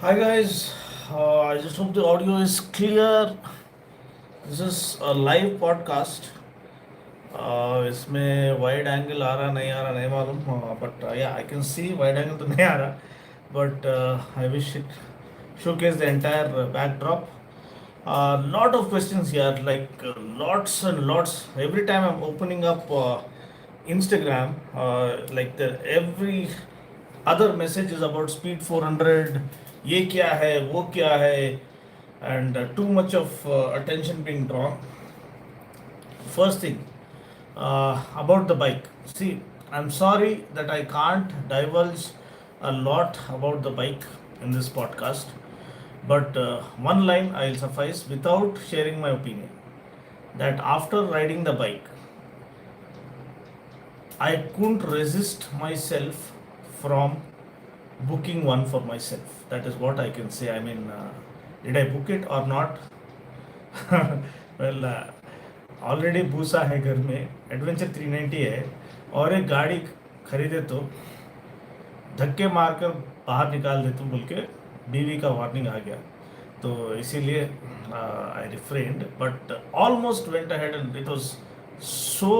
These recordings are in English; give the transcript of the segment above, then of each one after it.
Hi guys, I just hope the audio is clear. This is a live podcast. इसमें wide angle आ रहा नहीं मालूम but या I can see wide angle तो नहीं आ रहा but I wish it showcase the entire backdrop. Lot of questions here, like lots and lots. Every time I'm opening up Instagram, like every other message is about speed 400. ये क्या है वो क्या है and too much of attention being drawn. First thing, about the bike. See, I'm sorry that I can't divulge a lot about the bike in this podcast, but one line I'll suffice without sharing my opinion, that after riding the bike, I couldn't resist myself from booking one for myself. That is what I can say. I mean, did I book it or not? Well, already भूसा है घर में, adventure 390 है, और एक गाड़ी खरीदे तो धक्के मारकर बाहर निकाल दे तुम बोल के बीवी का वार्निंग आ गया, तो इसीलिए I refrained, but almost went ahead and it was so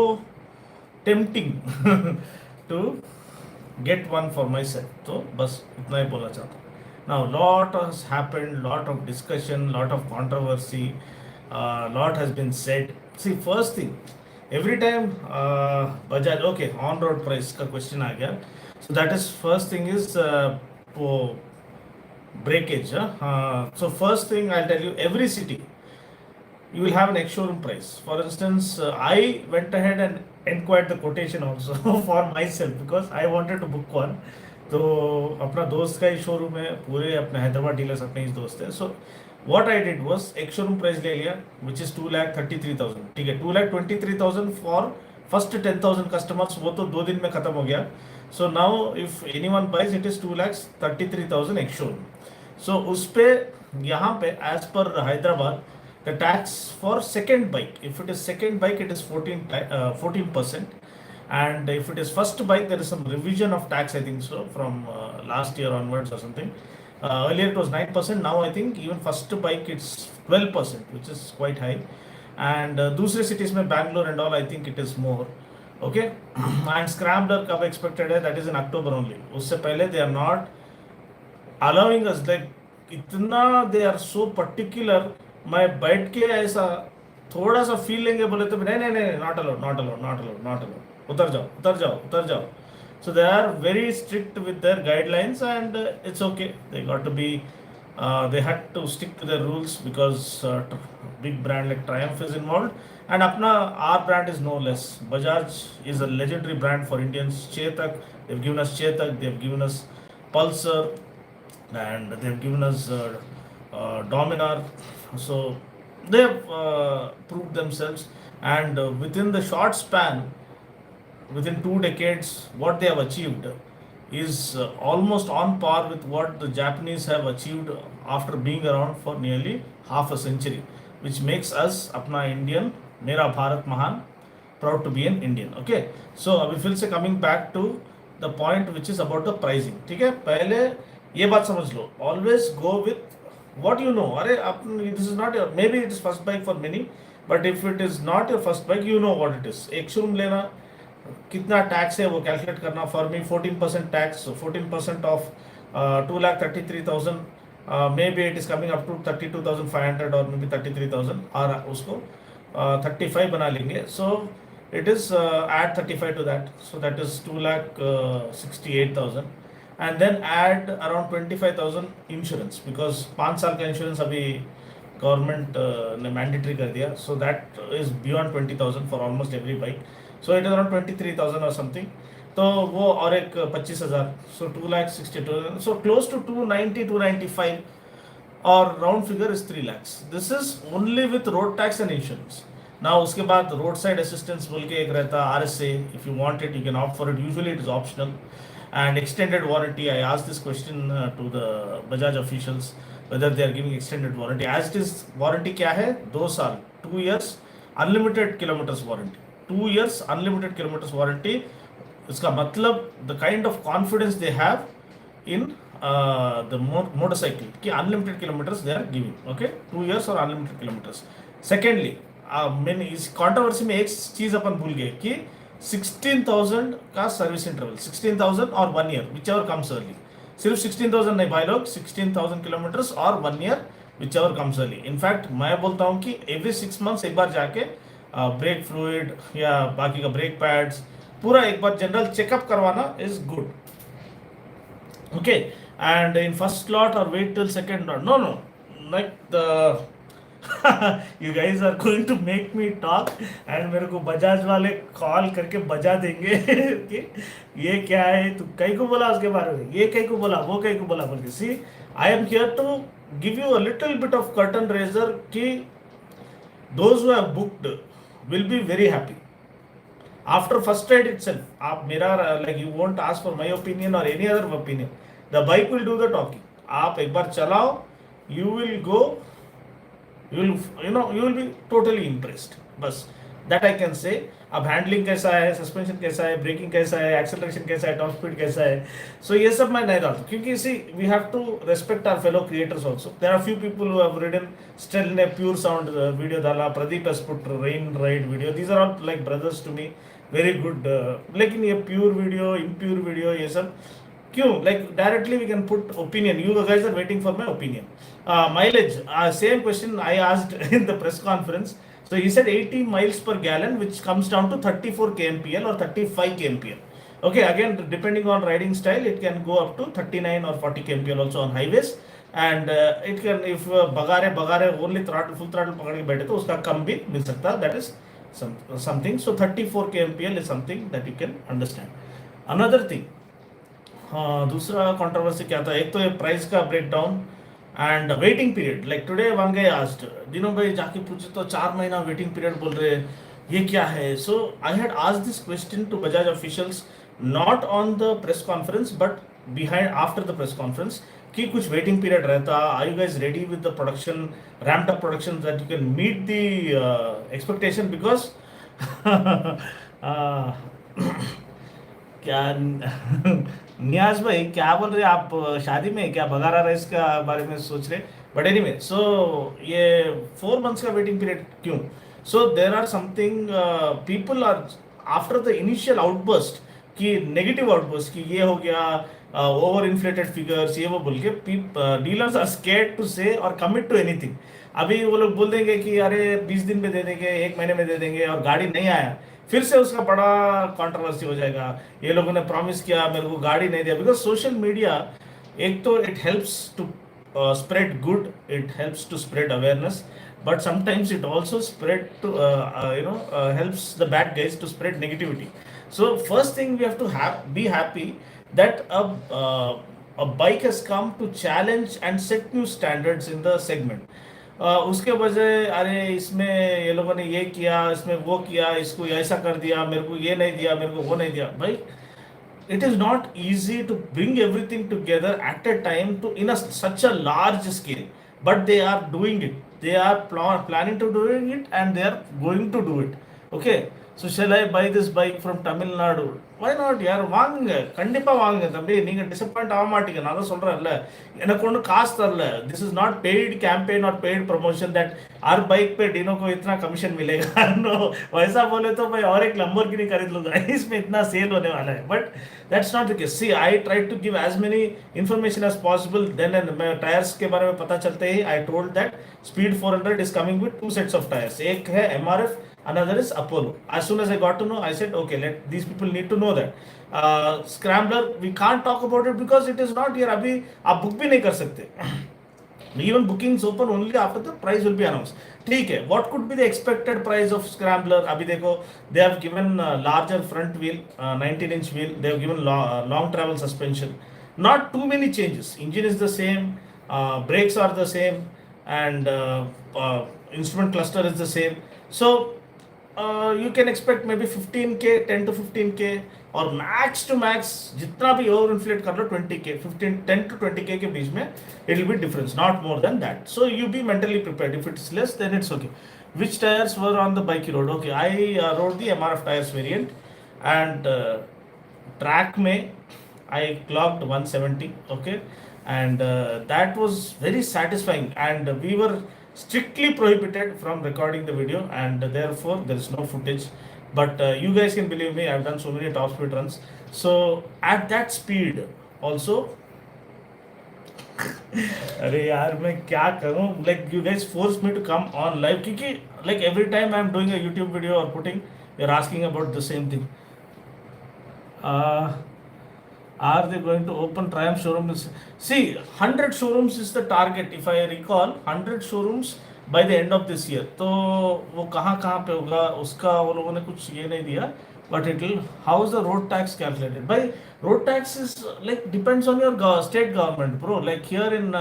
tempting to get one for myself. तो बस इतना ही बोलना चाहता हूँ. Now lot has happened, lot of discussion, lot of controversy, lot has been said. See, first thing, every time Bajaj, okay, on road price का question आ गया. So that is first thing is वो breakage. So first thing I'll tell you, every city you will have an ex-showroom price. For instance, I went ahead and inquired the quotation also for myself because I wanted to book one. तो अपना दोस्त का ही showroom है, पूरे अपने Hyderabad dealers अपने ही दोस्त है. So what I did was एक शोरूम प्राइस ले लिया विच इज़ 2,33,000. ठीक है, 2,23,000 फॉर फर्स्ट 10,000 कस्टमर्स. वो तो 2 दिन में ख़त्म हो गया. So now if anyone buys it is 2,33,000 एक शोरूम. सो उस पर यहाँ पे as per Hyderabad the tax for second bike, if it is second bike it is 14%, and if it is first bike there is some revision of tax, I think so, from last year onwards or something. Earlier it was 9%, now I think even first bike it's 12%, which is quite high. And दूसरे cities में Bangalore and all, I think it is more. Okay. And scrambler कब expected है, that is in October only. उससे पहले they are not allowing us, like इतना they are so particular. मैं बैठ के ऐसा थोड़ा सा फील लेंगे बोले तो नहीं नहीं नहीं, not allowed, not allowed, not allowed, not allowed, उतर जाओ, उतर जाओ, उतर जाओ. So they are very strict with their guidelines, and it's okay. They got to be, they had to stick to their rules because big brand like Triumph is involved, and apna our brand is no less. Bajaj is a legendary brand for Indians. Chetak, they've given us Chetak, they've given us Pulsar, and they've given us Dominar. So they have proved themselves, and within the short span, within 2 decades, what they have achieved is almost on par with what the Japanese have achieved after being around for nearly half a century, which makes us अपना Indian, मेरा भारत महान, proud to be an Indian. Okay, so अभी फिर से coming back to the point which is about the pricing. ठीक है, पहले ये बात समझ लो, always go with what you know. अरे this is not your, maybe it is first bike for many, but if it is not your first bike, you know what it is. एक showroom लेना, कितना tax है वो calculate करना. For me 14% tax, 14% of 2,33,000, maybe it is coming up to 32,500 और may be 33,000, और उसको 35 बना लेंगे. So it is add 35 to that, so that is 2,68,000, and then add around 25,000 insurance, because 5 साल का इंश्योरेंस अभी गवर्नमेंट ने मैंडेटरी कर दिया. सो that is beyond 20,000 for almost every bike. So it is around 23,000 और समथिंग. तो वो और एक 25,000, सो 2,62,000, सो क्लोज टू 290, 295, और round figure is 3 lakhs. This is only with road tax and insurance. ना उसके बाद रोड साइड असिस्टेंस बोल के एक रहता, RSA. If you want it you can opt for it, usually it is optional. And extended warranty, I asked this question to the Bajaj officials whether they are giving extended warranty. As it is, warranty क्या है, 2 साल, 2 years unlimited kilometers warranty, 2 years unlimited kilometers warranty. इसका मतलब the kind of confidence they have in the motorcycle ki unlimited kilometers they are giving, okay, 2 years or unlimited kilometers. Secondly, मैंने इस controversy में एक चीज अपन भूल गए कि 16,000 का सर्विस इंटरवल, 16,000 और 1 year which ever comes early. सिर्फ 16,000 नहीं भाई लोग, 16,000 किलोमीटर्स और 1 year which ever comes early. In fact मैं बोलता हूँ कि एवरी 6 months एक बार जाके ब्रेक फ्लूइड या बाकी का ब्रेक पैड्स पूरा एक बार जनरल चेकअप करवाना is good. Okay, and in first slot or wait till second slot. No, like the you guys are going to make me talk and मेरे को बजाज वाले कॉल करके बजा देंगे कि ये क्या है, तू कहीं को बोला उसके बारे में, ये कहीं को बोला, वो कहीं को बोला बोल के. See I am here to give you a little bit of curtain raiser कि those who have booked will be very happy after first ride itself. आप मेरा like you won't ask for my opinion or any other opinion. The bike will do the talking. आप एक बार चलाओ, you will go, you will be totally impressed. बस that I can say. अब handling कैसा है, suspension कैसा है, breaking कैसा है, एक्सेलरेशन कैसा है, टॉप स्पीड कैसा है, सो ये सब मैं नहीं डालता क्योंकि see we have to respect our fellow creators also. There are few people who have ridden still ने प्योर साउंड वीडियो डाला. Pradeep has put rain ride video. These are all like brothers to me, very good. लेकिन ये pure video, impure video, ये सब क्यों? Like directly we can put opinion. You guys are waiting for my opinion. Mileage, same question I asked in the press conference. So he said 80 miles per gallon, which comes down to 34 kmpl or 35 kmpl. Okay, again depending on riding style, it can go up to 39 or 40 kmpl also on highways. And it can, if bagare only throttle, full throttle पकड़ के बैठे तो उसका कम भी मिल सकता है. That is something. So 34 kmpl is something that you can understand. Another thing, दूसरा controversy क्या था? एक तो ये प्राइस का breakdown and waiting period. Like today one guy asked, दिनों भाई जाके पूछे तो 4 महीना वेटिंग पीरियड बोल रहे, ये क्या है? So I had asked this question to Bajaj officials, not on the press conference but behind after the press conference, कि कुछ वेटिंग पीरियड रहता. Are you guys ready with the production, ramped up production that you can meet the expectation? Because क्या नियाज भाई क्या बोल रहे आप? शादी में क्या बगारा राइस का बारे में सोच रहे? बट एनीवे, सो ये 4 months का वेटिंग पीरियड क्यों? So there are something people are after the initial outburst कि नेगेटिव आउटबर्स्ट कि ये हो गया, ओवर इन्फ्लेटेड फिगर्स, ये वो बोल के डीलर्स आर स्केर्ड टू से और कमिट टू एनीथिंग. अभी वो लोग बोल देंगे कि अरे 20 दिन में दे देंगे, 1 महीने में दे देंगे, और गाड़ी नहीं आया, फिर से उसका बड़ा कंट्रोवर्सी हो जाएगा. ये लोगों ने प्रॉमिस किया, मेरे को गाड़ी नहीं दिया. बिकॉज सोशल मीडिया, एक तो it helps to spread good, it helps to spread awareness, but sometimes it also spread to helps the bad guys to spread negativity. So first thing we have to be happy that a bike has come to challenge and set new standards in the segment. उसके बजाय अरे इसमें ये लोगों ने ये किया, इसमें वो किया, इसको ऐसा कर दिया, मेरे को ये नहीं दिया, मेरे को वो नहीं दिया. भाई, it is not easy to bring everything together at a time to in such a large scale, but they are doing it. They are planning to doing it and they are going to do it. Okay, so shall I buy this bike from Tamil Nadu? Why not? யார் வாங்குங்க, கண்டிப்பா வாங்குங்க தம்பி. நீங்க disappoint ஆக மாட்டீங்க. நான் தான் சொல்றேன்ல, எனக்கு ஒன்றும் காசு தரல. This is not paid campaign और पेड प्रमोशन दैट हर बाइक पे डिनो को इतना कमीशन मिलेगा. नो, वैसा बोले तो मैं और एक लंबोर्गिनी खरीद लूंगा, इसमें इतना सेल होने वाला है. But that's not the case. See, I try to give as many information as possible. Then मैं टायर्स के बारे में पता चलते ही I told that speed 400 is coming with 2 sets of tires. एक है MRF, another is Apollo. As soon as I got to know, I said, okay, let these people need to know that. Scrambler, we can't talk about it because it is not here. अभी आप book भी नहीं कर सकते. Even bookings open only after the price will be announced. ठीक है, what could be the expected price of Scrambler? अभी देखो, they have given larger front wheel, 19-inch wheel. They have given long travel suspension. Not too many changes. Engine is the same, brakes are the same, and instrument cluster is the same. So you can expect maybe 15K, 10 to 15K, और max to max जितना भी over inflate कर लो 20K, 10 to 20K के बीच में it will be difference, not more than that. So you be mentally prepared. If it's less than it's okay. Which tyres were on the bike road? Okay, I road the MRF tyres variant, and track में I clocked 170. Okay, and that was very satisfying. And we were strictly prohibited from recording the video, and therefore there is no footage. But you guys can believe me, I've done so many top speed runs. So at that speed, also, अरे यार मैं क्या करूं, like you guys forced me to come on live क्योंकि like every time I'm doing a YouTube video or putting, you're asking about the same thing. uh, are they going to open Triumph showroom? See, 100 showrooms is the target. If I recall, 100 showrooms by the end of this year. तो वो कहाँ कहाँ पे होगा उसका वो लोगों ने कुछ ये नहीं दिया. But it will, how is the road tax calculated? By road tax is like depends on your state government, bro. Like here in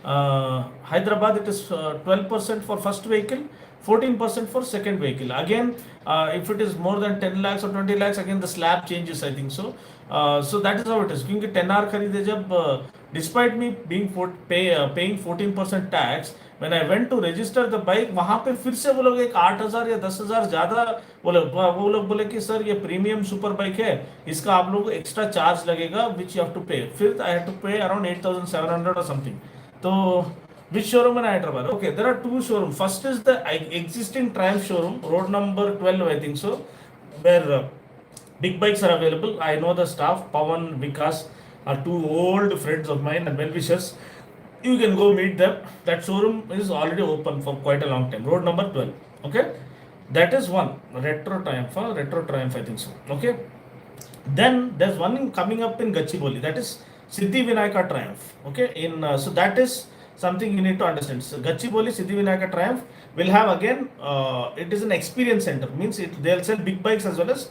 Hyderabad, it is 12% for first vehicle, 14% for second vehicle. Again, if it is more than 10 lakhs or 20 lakhs, again the slab changes, I think so. So that is how it is. क्योंकि 10R खरीदे जब despite me being paying 14% tax, when I went to register the bike, वहाँ पे फिर से वो लोग एक 8,000 या 10,000 ज़्यादा वो लोग बोले कि सर ये प्रीमियम सुपर बाइक है, इसका आप लोग एक्स्ट्रा चार्ज लगेगा विच यू हैव टू पे. फिर आई हैव टू पे अराउंड 8,700 or something. तो which showroom in Hyderabad? Okay, there are two showrooms. First is the existing Triumph showroom, road number 12, I think so, where big bikes are available. I know the staff, Pawan, Vikas, are two old friends of mine and well-wishers. You can go meet them. That showroom is already open for quite a long time. Road number 12. Okay, that is one retro Triumph. Retro Triumph, I think so. Okay, then there's one coming up in Gachibowli. That is Siddhi Vinayaka Triumph. Okay, in so that is something you need to understand. So Gachibowli Siddhi Vinayaka Triumph will have again. It is an experience center. Means they'll sell big bikes as well as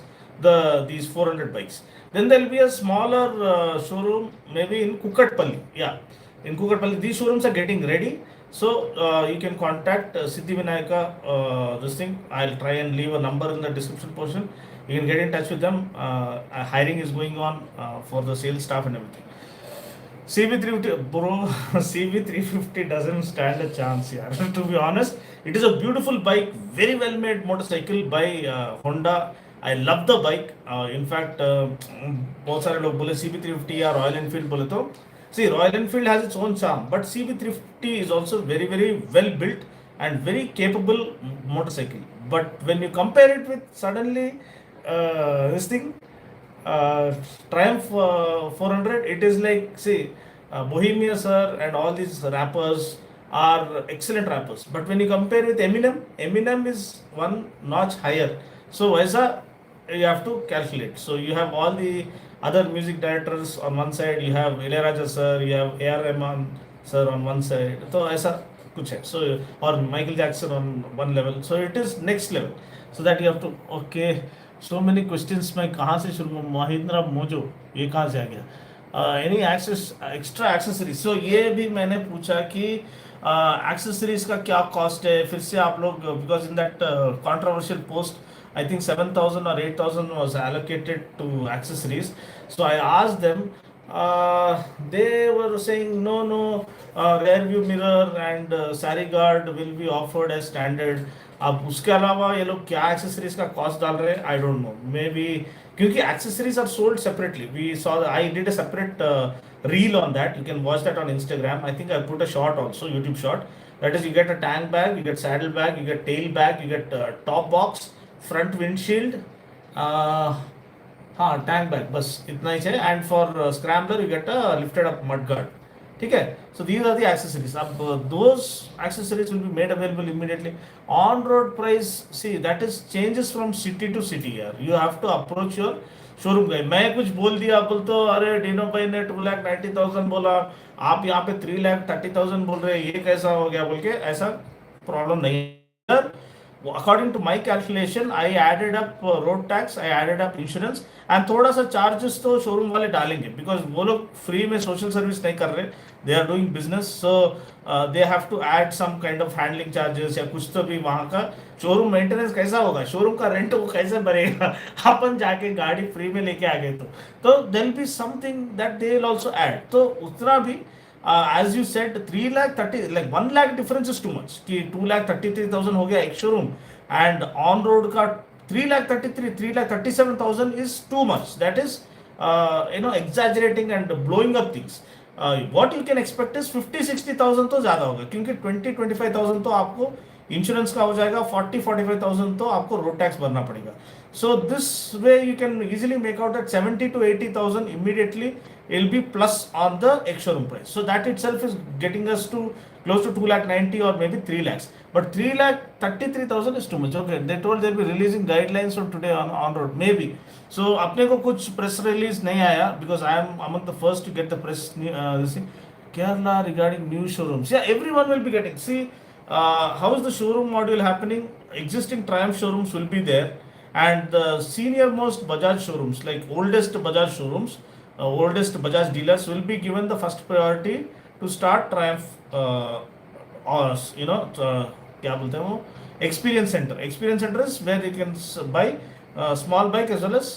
these 400 bikes. Then there will be a smaller showroom maybe in Kukatpalli. Yeah, in Kukatpalli, these showrooms are getting ready. So you can contact Siddhi Vinayaka. This thing, I'll try and leave a number in the description portion. You can get in touch with them. Hiring is going on for the sales staff and everything. CB350, bro, CB350 doesn't stand a chance here. To be honest, it is a beautiful bike, very well made motorcycle by Honda. I love the bike. In fact, बहुत सारे लोग बोले CB350 या Royal Enfield बोले तो see, Royal Enfield has its own charm, but CB350 is also very, very well built and very capable motorcycle. But when you compare it with suddenly this thing, Triumph 400, it is like, see, Bohemia Sir and all these rappers are excellent rappers. But when you compare with Eminem, Eminem is one notch higher. So, aisa you have to calculate. So, you have all the other music directors on one side, you have Ilayaraja Sir, you have A.R. Rahman Sir on one side. So, aisa kuch hai. So, or Michael Jackson on one level. So, it is next level. So, that you have to, okay. So many questions मैं कहाँ से शुरू करूँ. Mahindra mojo ये कहाँ से आ गया. Any extra accessories. सो ये भी मैंने पूछा कि एक्सेसरीज का क्या कॉस्ट है. फिर से आप लोग, because in that controversial post I think 7,000 or 8,000 was allocated to accessories. So I asked them, they were saying no, rear view mirror and sari guard will be offered as standard. अब उसके अलावा ये लोग क्या accessories का cost डाल रहे हैं, I don't know. Maybe क्योंकि accessories are sold separately. We saw, I did a separate reel on that. You can watch that on Instagram. I think I put a short also, YouTube short. That is, you get a tank bag, you get saddle bag, you get tail bag, you get top box, front windshield, हाँ tank bag, बस इतना ही है. And for scrambler you get a lifted up mud guard. ठीक है. So these are the accessories. अब those accessories will be made available immediately. On road price, see that is changes from city to city. यार you have to approach your showroom गए. मैं कुछ बोल दिया, बोल तो अरे डीनो भाई ने 2,90,000 बोला, आप यहाँ पे 3,30,000 बोल रहे हैं, ये कैसा हो गया बोल के. ऐसा प्रॉब्लम नहीं है. According to my calculation, I added up road tax, I added up insurance, and थोड़ा सा charges तो showroom वाले डालेंगे, because वो लोग free में social service नहीं कर रहे. They are doing business, so they have to add some kind of handling charges या कुछ तो भी. वहाँ का showroom maintenance कैसा होगा, showroom का rent वो कैसे भरेगा. अपन जाके गाड़ी free में लेके आ गए तो there will be something that they will also add. तो उतना भी as you said, 3,30,000, like 1 lakh difference is too much. कि 2,33,000 हो गया एक शोरूम, एंड ऑन रोड का 3,33,000, 3,37,000 is too much. That is exaggerating and blowing up things. What you can expect is 50-60,000 तो ज़्यादा होगा, क्योंकि 20-25,000 तो आपको इंश्योरेंस का हो जाएगा, 40-45,000 तो आपको रोड टैक्स भरना पड़ेगा. So this way you can easily make out that 70-80,000 immediately will be plus on the ex-showroom price. So that itself is getting us to close to 2,90,000 or maybe 3 lakhs. But 3,33,000 is too much. Okay, they told they'll be releasing guidelines from today on road. Maybe. So अपने को कुछ press release नहीं आया, because I am among the first to get the press this thing. Kerala regarding new showrooms. Yeah, everyone will be getting. See, how is the showroom module happening? Existing Triumph showrooms will be there, and the senior most Bajaj showrooms, like oldest Bajaj showrooms, oldest Bajaj dealers will be given the first priority to start Triumph, or क्या बोलते हैं वो, experience center. Experience center is where you can buy small bike as well as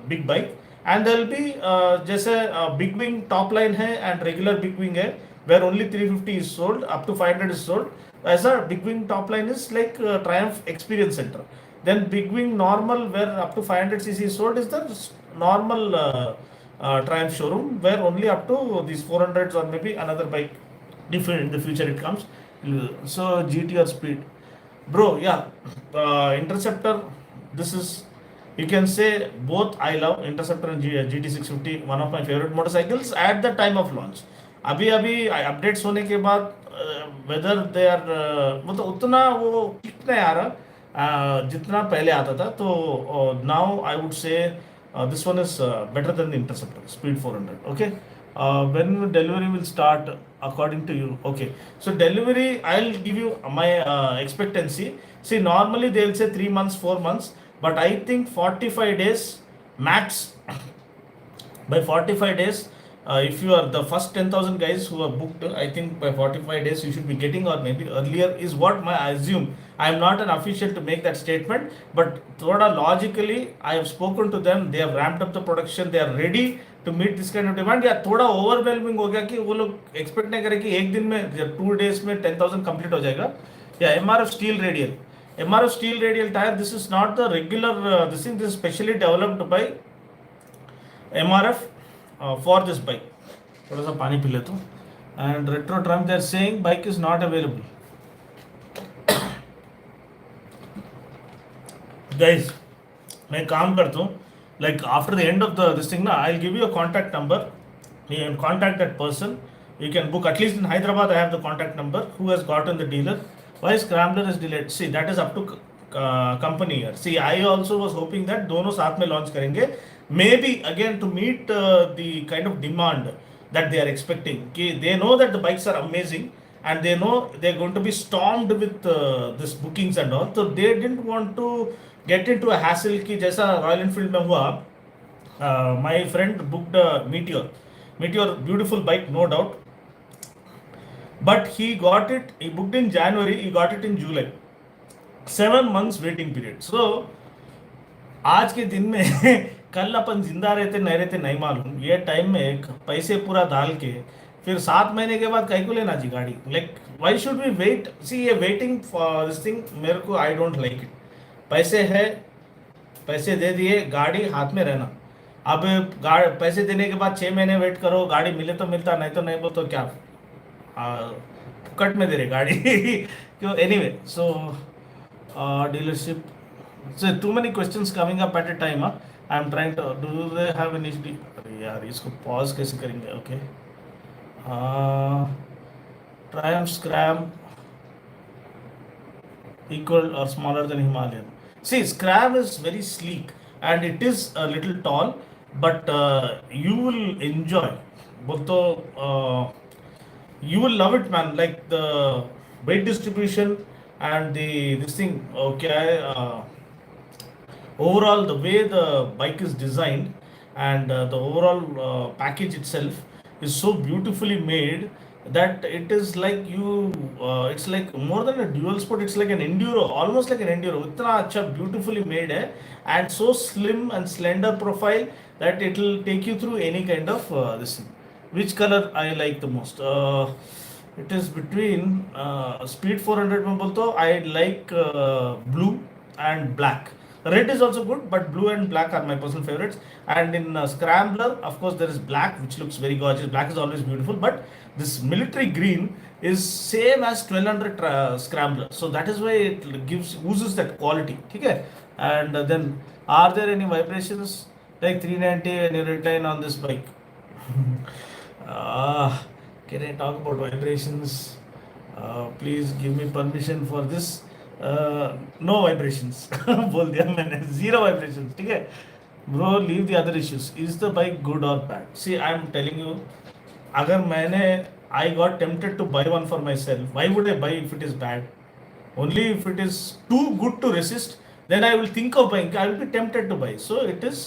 big bike, and there will be जैसे big wing top line है and regular big wing है, where only 350 is sold, up to 500 is sold. As a big wing top line is like Triumph Experience Center. Then big wing normal, where up to 500 cc is sold, is the normal Triumph showroom, where only up to these 400s or maybe another bike different in the future it comes. So GT or Speed, bro, yeah, Interceptor, this is, you can say both I love Interceptor and GT650, one of my favorite motorcycles at the time of launch. अभी updates होने के बाद whether they are, मतलब उतना वो kick नहीं आ रहा जितना पहले आता था. तो now I would say this one is better than the interceptor speed 400. Okay, when delivery will start according to you? Okay, so delivery, I'll give you my expectancy. See, normally they'll say 3 months, 4 months, but I think 45 days max. By 45 days, if you are the first 10,000 guys who are booked, I think by 45 days you should be getting, or maybe earlier, is what I assume. I am not an official to make that statement, but thoda logically I have spoken to them. They have ramped up the production. They are ready to meet this kind of demand. या थोड़ा overwhelming हो गया कि वो लोग expect नहीं करें कि एक दिन में, 2 days में 10,000 complete हो जाएगा. Yeah, MRF steel radial. MRF steel radial tire. This is not the regular this thing. This is specially developed by MRF for this bike. थोड़ा सा पानी पी लेता हूँ. And Retro Triumph, they are saying bike is not available. Guys, मैं काम करता हूँ. Like after the end of this thing, I'll give you a contact number. You can contact that person. You can book. At least in Hyderabad, I have the contact number. Who has gotten the dealer? Why Scrambler is delayed? See, that is up to company here. See, I also was hoping that दोनों साथ में launch करेंगे. Maybe again to meet the kind of demand that they are expecting. They know that the bikes are amazing, and they know they're going to be stormed with this bookings and all. So they didn't want to get into a hassle कि जैसा Royal Enfield में हुआ. My friend booked a Meteor, beautiful bike, no doubt. But he got it, he booked in January, he got it in July. 7 months waiting period. So आज के दिन में कल अपन जिंदा रहते नहीं मालूम. ये टाइम में पैसे पूरा डाल के फिर 7 महीने के बाद कहीं को लेना जी गाड़ी. Like why should we wait? See, ये वेटिंग फॉर दिस थिंग मेरे को आई डोंट लाइक इट. पैसे है, पैसे दे दिए, गाड़ी हाथ में रहना. अब पैसे देने के बाद 6 महीने वेट करो, गाड़ी मिले तो मिलता, नहीं तो नहीं. बोल तो क्या कट में दे रहे गाड़ी. क्यों? Anyway, so dealership, so too many questions coming up at a time. I am trying to, do they have an HD? अरे यार इसको pause कैसे करेंगे? Okay. Triumph Scram equal or smaller than Himalayan. See, Scram is very sleek and it is a little tall, but you will enjoy. Both you will love it, man. Like the weight distribution and this thing. Okay. Overall, the way the bike is designed and the overall package itself is so beautifully made that it is like it's like more than a dual sport. It's like an enduro, almost like an enduro. इतना अच्छा beautifully made है, and so slim and slender profile that it will take you through any kind of this thing. Which color I like the most? It is between Speed 400 में बोलते हो, I like blue and black. Red is also good, but blue and black are my personal favorites. And in Scrambler, of course, there is black, which looks very gorgeous. Black is always beautiful, but this military green is same as 1200 Scrambler. So that is why it gives oozes that quality. Okay? And then, are there any vibrations like 390 when you recline on this bike? uh, can I talk about vibrations? Please give me permission for this. No vibrations बोल दिया मैंने, zero vibrations, ठीक है bro. Leave the other issues. Is the bike good और bad? See I am telling you, अगर मैंने I got tempted to buy one for myself, why would I buy if it is bad? Only if it is too good to resist, then I will think of buying. I will be tempted to buy. So it is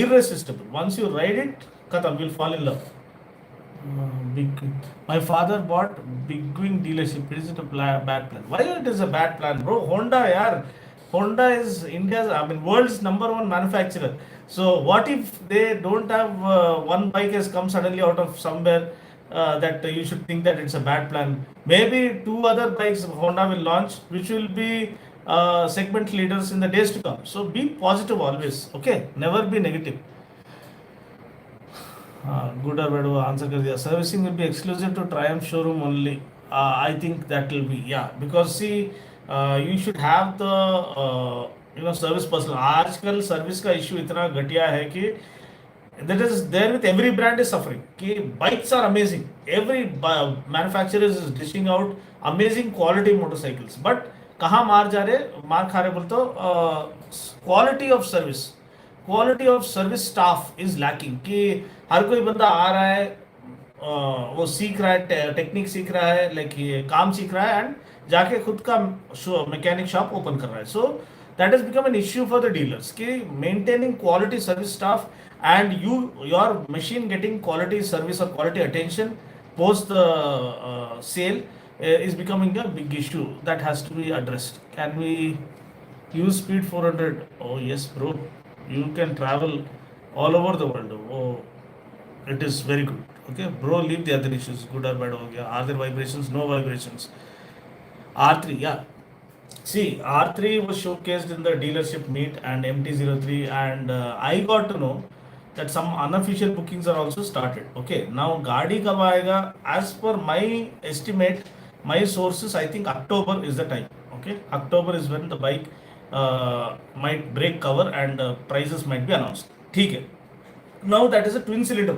irresistible. Once you ride it, khatam, you'll fall in love. Big. My father bought Big Wing dealership. Is it a bad plan? Why it is a bad plan, bro? Honda, yaar. Honda is India's, I mean, world's number one manufacturer. So what if they don't have one bike has come suddenly out of somewhere that you should think that it's a bad plan? Maybe two other bikes Honda will launch, which will be segment leaders in the days to come. So be positive always. Okay, never be negative. Good or bad, answer कर दिया. Servicing will be exclusive to Triumph showroom only. I think that will be, yeah, because see, you should have the service person. आजकल service का issue इतना घटिया है कि that is there with every brand is suffering. कि bikes are amazing. Every manufacturer is dishing out amazing quality motorcycles. But कहाँ मार जा रहे, मार खा रहे बोल तो quality of service. Quality of service staff is lacking. कि हर कोई बंदा आ रहा है, वो सीख रहा है, टेक्निक सीख रहा है, लाइक ये काम सीख रहा है एंड जाके खुद का मैकेनिक शॉप ओपन कर रहा है. So that has become an issue for the dealers कि maintaining quality service staff and your machine getting quality service और quality attention post the sale is becoming a big issue that has to be addressed. Can we use speed 400? Oh yes, bro. You can travel all over the world. Oh, it is very good. Okay, bro, leave the other issues. Good or bad ho gaya. Are there vibrations? No vibrations. R3, yeah. See, R3 was showcased in the dealership meet and MT-03, and I got to know that some unofficial bookings are also started. Okay, now gaadi kab aayega? As per my estimate, my sources, I think October is the time. Okay, October is when the bike might break cover and prices might be announced. ठीक है. Now that is a twin cylinder.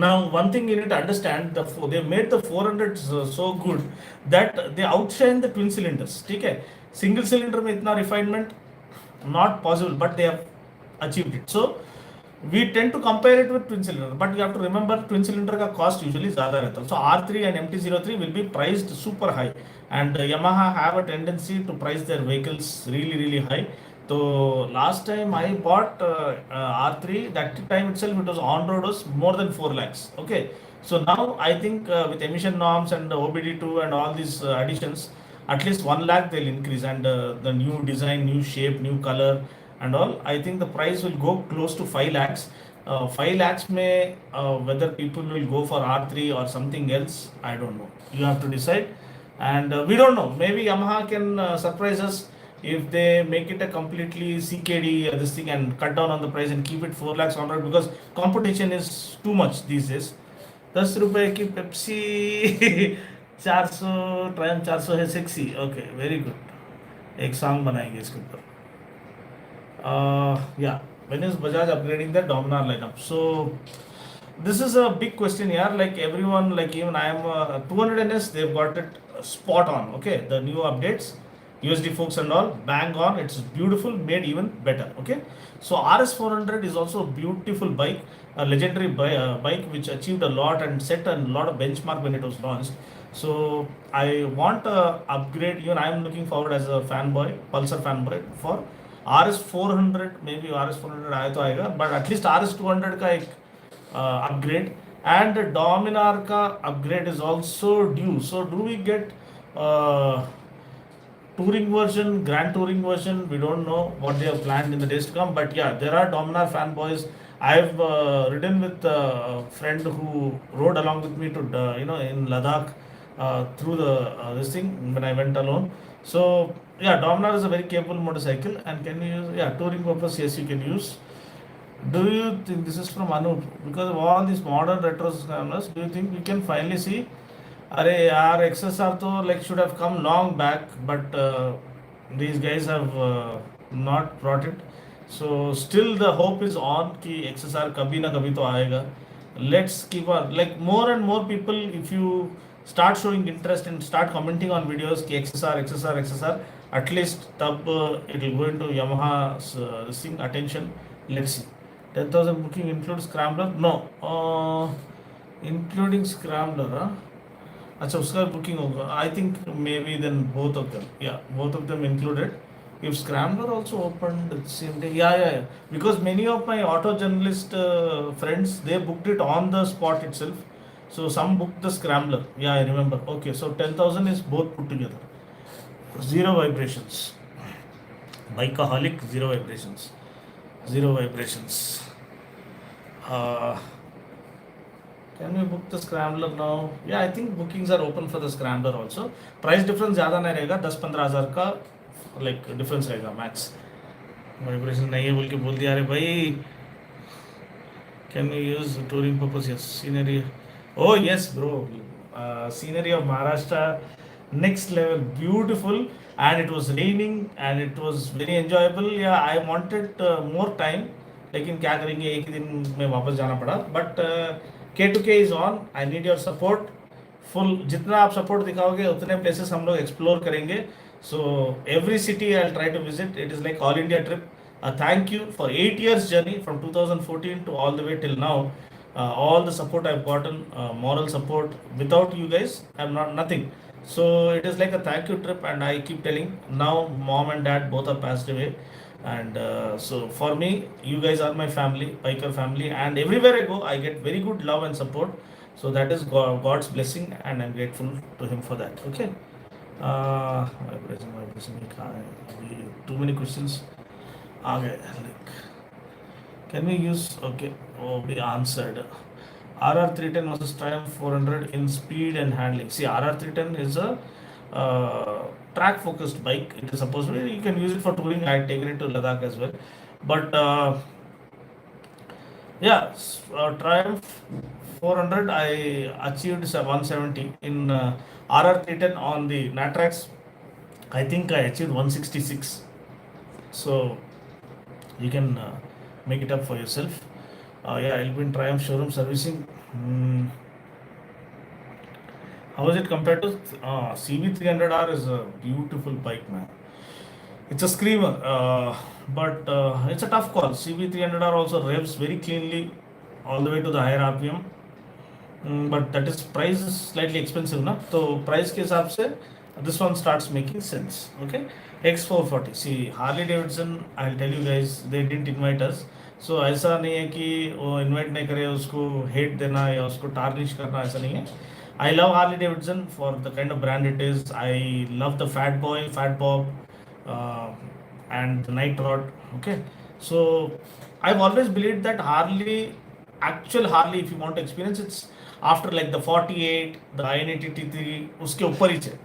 Now one thing you need to understand, they made the 400 so good that they outshine the twin cylinders. ठीक है. Single cylinder में इतना refinement not possible, but they have achieved it. So we tend to compare it with twin cylinder, but you have to remember twin cylinder का cost usually ज़्यादा रहता है. So R3 and MT-03 will be priced super high, and Yamaha have a tendency to price their vehicles really high. So last time I bought R3, that time itself it was on road was more than 4 lakhs. Okay, so now I think with emission norms and OBD2 and all these additions, at least 1 lakh they'll increase, and the new design, new shape, new color and all, I think the price will go close to 5 lakhs. 5 lakhs may whether people will go for R3 or something else, I don't know. You have to decide, and we don't know. Maybe Yamaha can surprise us if they make it a completely CKD this thing and cut down on the price and keep it 4 lakhs on road, because competition is too much these days. 10 रुपए की Pepsi 400 Triumph 400 है sexy. Okay, very good. एक song बनाएंगे इसके ऊपर. Yeah, when is Bajaj upgrading the Dominar lineup? So this is a big question here. Like everyone, like even I am 200NS, they've got it spot on. Okay, the new updates, USD forks and all, bang on. It's beautiful, made even better. Okay, so RS400 is also a beautiful bike, a legendary bike which achieved a lot and set a lot of benchmark when it was launched. So I want a upgrade. Even I am looking forward as a fanboy, Pulsar fanboy, for RS400. maybe RS400 आया तो आएगा, but at least RS200 का एक upgrade, and Dominar का upgrade is also due. So do we get touring version, grand touring version? We don't know what they have planned in the days to come, but yeah, there are Dominar fanboys. I've ridden with a friend who rode along with me to in Ladakh through the this thing when I went alone. So yeah, Dominar is a very capable motorcycle, and can you use, yeah, touring purpose? Yes, you can use. Do you think this is from Anup? Because of all these modern retro cameras, do you think we can finally see? Arey, our XSR to like should have come long back, but these guys have not brought it. So still the hope is on कि XSR कभी ना कभी तो आएगा. Let's keep on, like, more and more people, if you start showing interest and start commenting on videos कि XSR XSR XSR, at least तब it will go into Yamaha's this thing attention. Let's see. 10,000 booking includes scrambler? No. Including scrambler, huh? अच्छा उसका booking होगा I think maybe then both of them या both of them included if scrambler also opened at the same day, yeah, because many of my auto journalist friends, they booked it on the spot itself. So some booked the scrambler, yeah, I remember. Okay, so 10,000 is both put together. Zero vibrations, bikeaholic. Zero vibrations. uh, Can we book the scrambler now? Yeah, I think bookings are open for the scrambler also. Price difference ज़्यादा नहीं रहेगा, 10-15 हज़ार का like difference रहेगा max. Vibration नहीं है बोल के बोल दिया अरे भाई. Can we use touring purpose? Yes. Scenery. Oh yes, bro. Scenery of Maharashtra, next level, beautiful, and it was raining and it was very enjoyable. Yeah, I wanted more time, लेकिन क्या करेंगे, एक ही दिन में वापस जाना पड़ा. But K2K is on. I need your support. Full जितना आप सपोर्ट दिखाओगे उतने प्लेसेस हम लोग एक्सप्लोर करेंगे. So every city I try to visit. It is like all India trip. Thank you for 8 years journey from 2014 to all the way till now. All the support I've gotten, moral support. Without you guys, I'm not nothing. So it is like a thank you trip, and I keep telling. Now mom and dad both are passed away, and so for me, you guys are my family, biker family, and everywhere I go, I get very good love and support. So that is God's blessing, and I'm grateful to Him for that. Okay. Vibration. Too many questions. Okay, like, can we use? Okay, oh, be answered. RR 310 versus Triumph 400 in speed and handling. See, RR 310 is a track focused bike. It is supposed to be, you can use it for touring. I had taken it to Ladakh as well. But yeah, Triumph 400 I achieved 170 in RR 310 on the Natrax. I think I achieved 166. So you can make it up for yourself. Yeah, I'll be in Triumph showroom servicing. How is it compared to CV300R? Is a beautiful bike, man. It's a screamer, but it's a tough call. CV300R also revs very cleanly all the way to the higher RPM. But that is price is slightly expensive, na? So price के हिसाब से this one starts making sense. Okay. X440. See, Harley Davidson, I'll tell you guys, they didn't invite us. So ऐसा नहीं है कि वो invite नहीं करे, उसको हेट देना या उसको टार्निश करना, ऐसा नहीं है. I love Harley Davidson for the kind of brand it is. I love the Fat Boy, Fat Bob, and the Night Rod. Okay, so I've always believed that Harley, actual Harley, if you want to experience, it's after like the 48, the I-90 T3, उसके ऊपर ही है.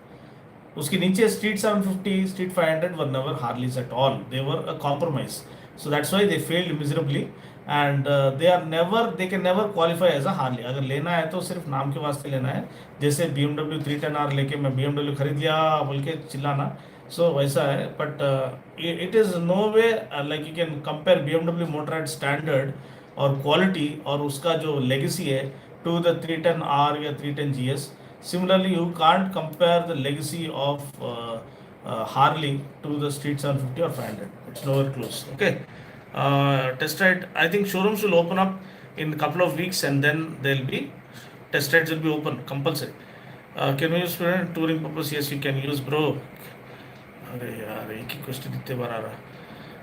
उसके नीचे Street 750, Street 500 were never Harleys at all. They were a compromise. So that's why they failed miserably, and they can never qualify as a Harley. अगर लेना है तो सिर्फ नाम के वास्ते लेना है. जैसे BMW 310R लेके मैं BMW खरीद लिया बोल के चिल्लाना. So वैसा है. But it is no way like you can compare BMW Motorrad standard और quality और उसका जो legacy है to the 310R या 310GS. Similarly, you can't compare the legacy of Harley to the Street 750 or 500. It's nowhere close. Okay. Test ride. I think showrooms will open up in a couple of weeks, and then there'll be test rides will be open compulsory. Can we use for touring purpose? Yes, you can use, bro. अरे यार एक ही question इतने बार आ रहा.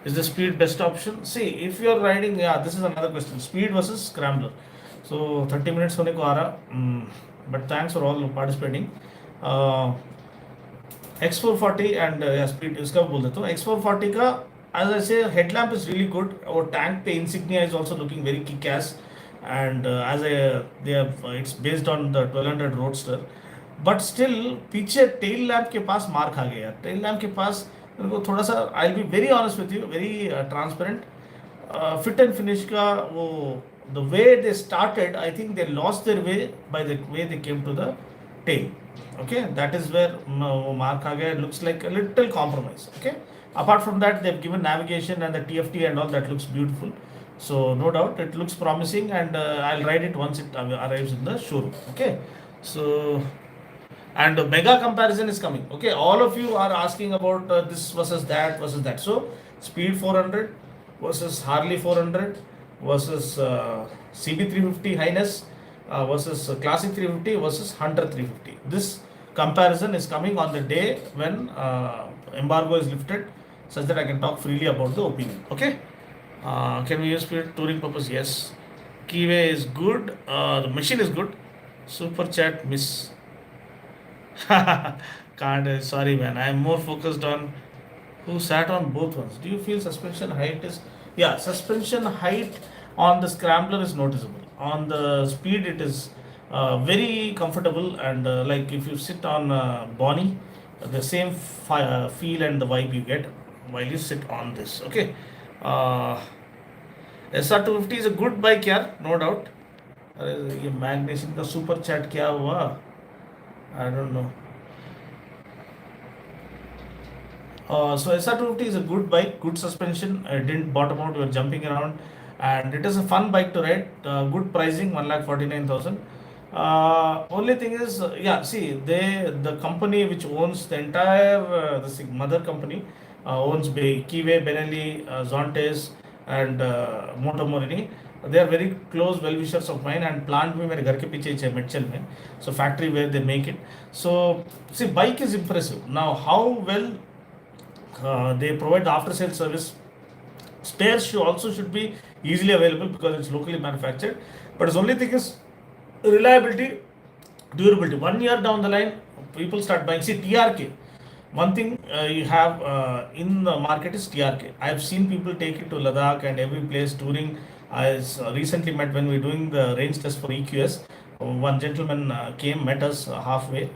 Is the speed best option? See, if you're riding, yeah, this is another question. Speed versus scrambler. So 30 minutes होने को आ रहा. But thanks for all participating. X440 and yeah, speed इसका बोल देता हूँ. X440 का, as I say, headlamp is really good. और tank पे insignia is also looking very kick-ass. And it's based on the 1200 Roadster. But still पीछे tail lamp के पास मार खा गया यार। टेल लैम्प के पास मेरे को थोड़ा सा, I be very honest with you, very transparent, fit and finish का वो, the way they started, I think they lost their way by the way they came to the tail. Okay, that is where वो मार खा गया। Looks like a little compromise. Okay, apart from that they've given navigation and the TFT and all, that looks beautiful, so no doubt it looks promising, and I'll ride it once it arrives in the showroom. Okay, so, and a mega comparison is coming. Okay, all of you are asking about this versus that versus that. So Speed 400 versus Harley 400 versus CB 350 Highness versus Classic 350 versus Hunter 350. This comparison is coming on the day when embargo is lifted, such that I can talk freely about the opinion. Okay, can we use Speed touring purpose? Yes. Keyway is good. The machine is good. Super chat miss. Can't. Sorry, man. I am more focused on who sat on both ones. Do you feel suspension height is? Yeah, suspension height on the scrambler is noticeable. On the speed, it is very comfortable, and like if you sit on Bonnie, the same feel and the vibe you get while you sit on this. Okay. SR 250 is a good bike, यार, no doubt. अरे ये magnesium का super chat क्या हुआ? I don't know. So SR250 is a good bike, good suspension. It didn't bottom out. You are jumping around, and it is a fun bike to ride. Good pricing, 1,49,000. Only thing is, yeah. See, the company which owns the entire the mother company owns Kiwe, Benelli, Zontes, and Motomorini. They are very close well-wishers of mine, and plant में मेरे घर के पीछे है मेटचल में, so factory where they make it. So see, bike is impressive. Now how well they provide the after sales service. Spares should be easily available because it's locally manufactured. But the only thing is reliability, durability. 1 year down the line, people start buying. See, TRK. One thing you have in the market is TRK. I have seen people take it to Ladakh and every place touring. I recently met, when we were doing the range test for EQS, one gentleman came, met us halfway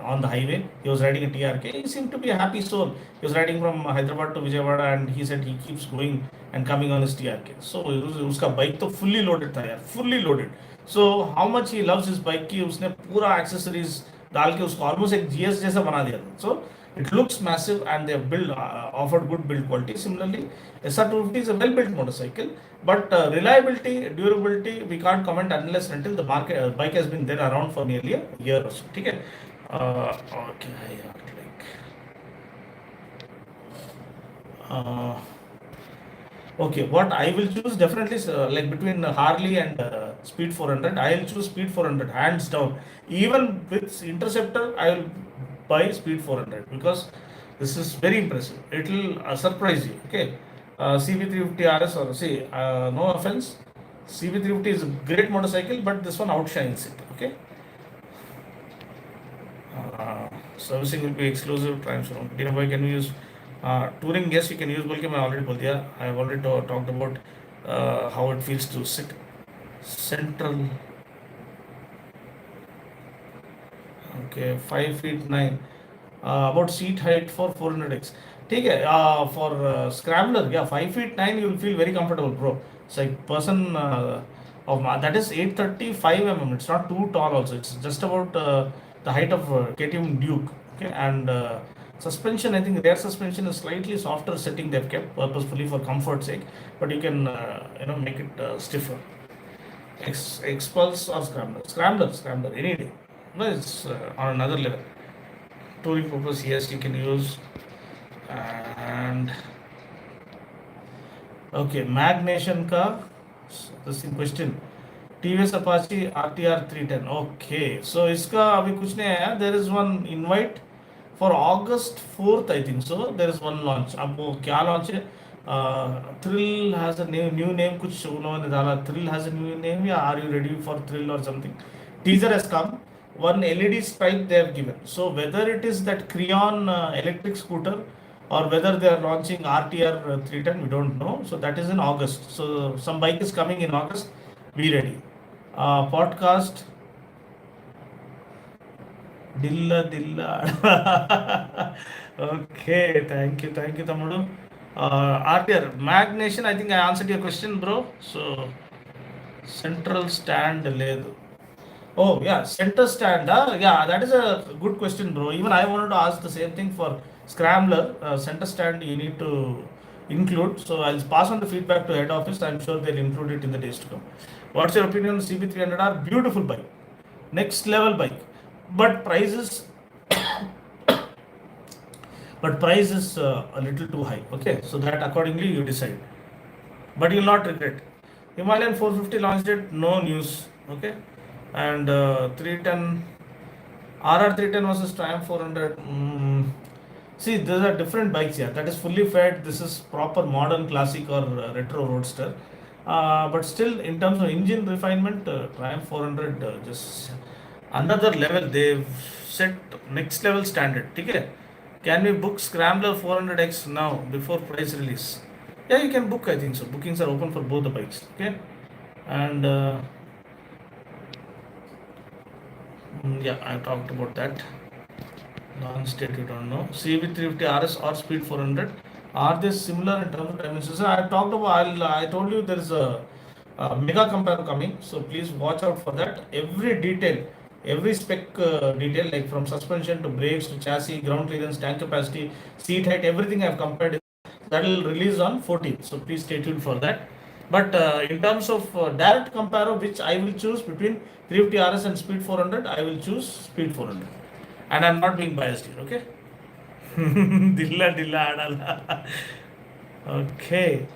on the highway. He was riding a TRK. He seemed to be a happy soul. He was riding from Hyderabad to Vijayawada, and he said he keeps going and coming on his TRK. So uska bike to fully loaded tha yaar, fully loaded. So how much he loves his bike कि उसने पूरा accessories डाल के उसको almost एक GS जैसा बना दिया था. So it looks massive, and they have offered good build quality. Similarly, SR250 is a well-built motorcycle, but reliability, durability, we can't comment unless until the bike has been there around for nearly a year or so. Okay, okay, what I will choose definitely is, like between Harley and Speed 400, I will choose Speed 400 hands down. Even with Interceptor, I will buy Speed 400 because this is very impressive. It will surprise you. Okay, CB350 RS, or see, no offense, CB350 is a great motorcycle, but this one outshines it. Okay, servicing will be exclusive. Dina boy, can we use touring? Yes, you can use. बोल के मैं already बोल दिया. I have already talked about how it feels to sit central. Okay, 5 feet 9. About seat height for 400x. ठीक है, for scrambler, yeah, 5 feet 9, you will feel very comfortable, bro. It's like person of that is 835 mm. It's not too tall also. It's just about the height of KTM Duke. Okay, and suspension, I think their suspension is slightly softer setting they've kept purposefully for comfort's sake, but you can make it stiffer. Expulse or scrambler any day. No, it's on another level. Touring purpose, yes, you can use. And okay, Magnation का this in question, TVS Apache RTR 310. Okay, so इसका अभी कुछ नहीं आया. There is one invite for August 4th, I think so. There is one launch. अब वो क्या launch है? Thrill has a new name. कुछ उन्होंने डाला. Thrill has a new name, या Are you ready for Thrill or something? Teaser has come. One LED stripe they have given. So whether it is that Creon electric scooter, or whether they are launching RTR 310, we don't know. So that is in August. So some bike is coming in August. Be ready. Podcast. Dilla. Okay, thank you, Tamudu. RTR, Mag Nation, I think I answered your question, bro. So, central stand ledu. Oh, yeah, center stand. Yeah, that is a good question, bro. Even I wanted to ask the same thing for Scrambler. Center stand you need to include. So I'll pass on the feedback to head office. I'm sure they'll include it in the days to come. What's your opinion on CB300R? Beautiful bike, next level bike, but price is a little too high. Okay, so that accordingly you decide, but you'll not regret. Himalayan 450 launched it, no news. Okay, and 310 RR 310 versus Triumph 400. See, these are different bikes here. That is fully fed. This is proper modern classic or retro roadster. But still, in terms of engine refinement, Triumph 400 just another level. They've set next level standard. Okay? Can we book Scrambler 400X now before price release? Yeah, you can book. I think so. Bookings are open for both the bikes. Okay, and yeah, I talked about that. Non-state, you don't know. CV350 RS or Speed 400. Are they similar in terms of dimensions? I talked about. I told you there is a mega compare coming. So please watch out for that. Every detail, every spec detail, like from suspension to brakes to chassis, ground clearance, tank capacity, seat height, everything I have compared. That will release on 14th. So please stay tuned for that. But in terms of direct compare, which I will choose between 350 RS and Speed 400, I will choose Speed 400. And I'm not being biased here, okay? Dilla adala. Okay.